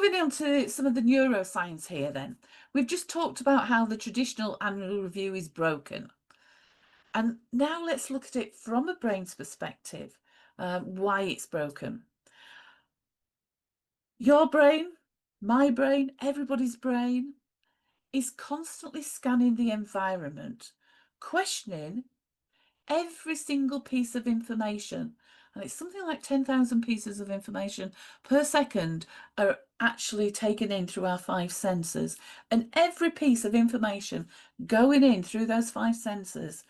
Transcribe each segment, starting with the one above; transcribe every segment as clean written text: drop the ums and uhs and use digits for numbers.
moving on to some of the neuroscience here then. We've just talked about how the traditional annual review is broken. And now let's look at it from a brain's perspective, why it's broken. Your brain, my brain, everybody's brain is constantly scanning the environment, questioning every single piece of information. And it's something like 10,000 pieces of information per second are actually taken in through our five senses. And every piece of information going in through those five senses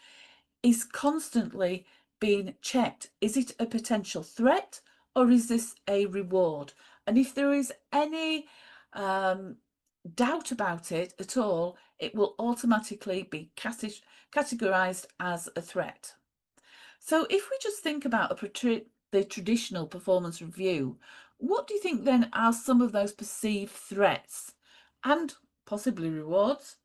is constantly being checked. Is it a potential threat or is this a reward? And if there is any doubt about it at all, it will automatically be categorized as a threat. So if we just think about the traditional performance review, what do you think then are some of those perceived threats and possibly rewards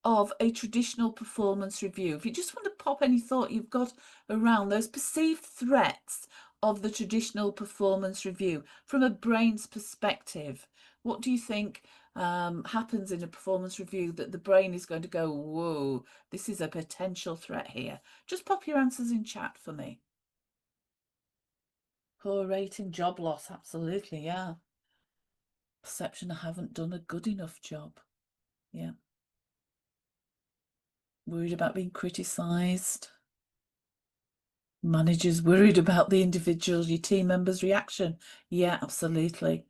of a traditional performance review? If you just want to pop any thought you've got around those perceived threats of the traditional performance review from a brain's perspective, what do you think happens in a performance review that the brain is going to go, whoa, this is a potential threat here? Just pop your answers in chat for me. Poor rating, job loss, absolutely, yeah. Perception I haven't done a good enough job, yeah. Worried about being criticised. Managers worried about the individual, your team members' reaction. Yeah, absolutely.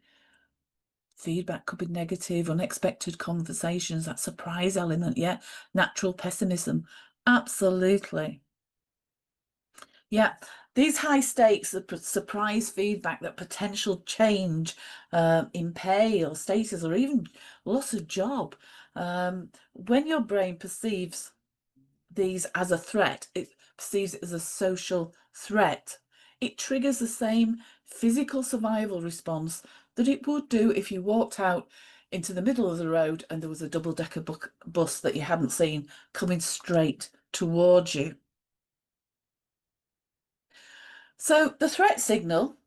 Feedback could be negative, unexpected conversations, that surprise element. Yeah, natural pessimism. Absolutely. Yeah, these high stakes, the surprise feedback, that potential change in pay or status or even loss of job. When your brain perceives these as a threat, it perceives it as a social threat, it triggers the same physical survival response that it would do if you walked out into the middle of the road and there was a double-decker bus that you hadn't seen coming straight towards you. So the threat signal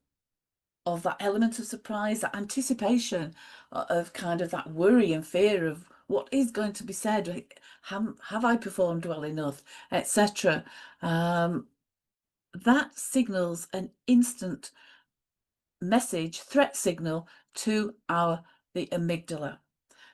of that element of surprise, that anticipation of kind of that worry and fear of what is going to be said, have I performed well enough, etc. That signals an instant message, threat signal to the amygdala.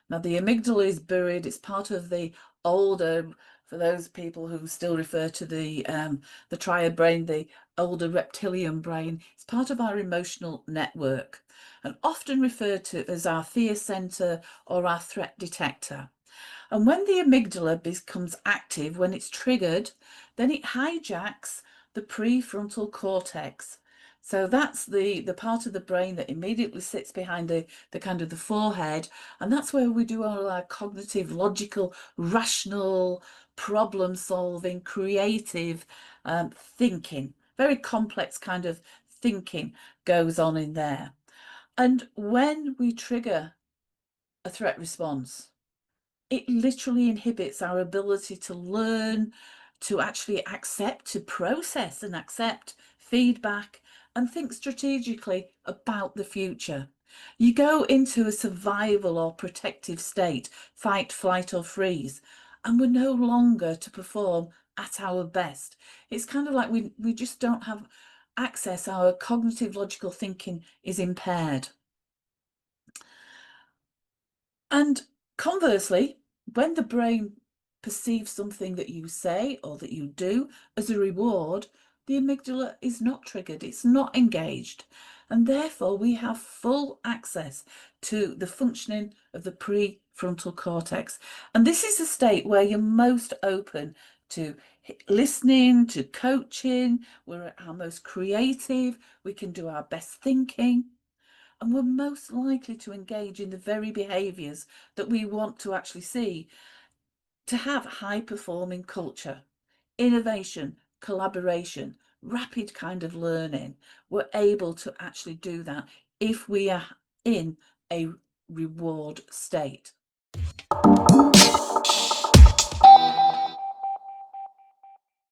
Now the amygdala is buried, it's part of the older, for those people who still refer to the triad brain, the older reptilian brain, it's part of our emotional network and often referred to as our fear center or our threat detector. And when the amygdala becomes active, when it's triggered, then it hijacks the prefrontal cortex. So that's the part of the brain that immediately sits behind the kind of the forehead. And that's where we do all our cognitive, logical, rational, problem solving, creative thinking. Very complex kind of thinking goes on in there. And when we trigger a threat response, it literally inhibits our ability to learn, to actually accept, to process and accept feedback and think strategically about the future. You go into a survival or protective state, fight, flight or freeze, and we're no longer to perform at our best. It's kind of like we just don't have access. Our cognitive logical thinking is impaired. And conversely, when the brain perceives something that you say or that you do as a reward, the amygdala is not triggered, it's not engaged. And therefore, we have full access to the functioning of the prefrontal cortex. And this is a state where you're most open to listening, to coaching, we're at our most creative, we can do our best thinking. And we're most likely to engage in the very behaviours that we want to actually see to have high performing culture, innovation, collaboration, rapid kind of learning. We're able to actually do that if we are in a reward state.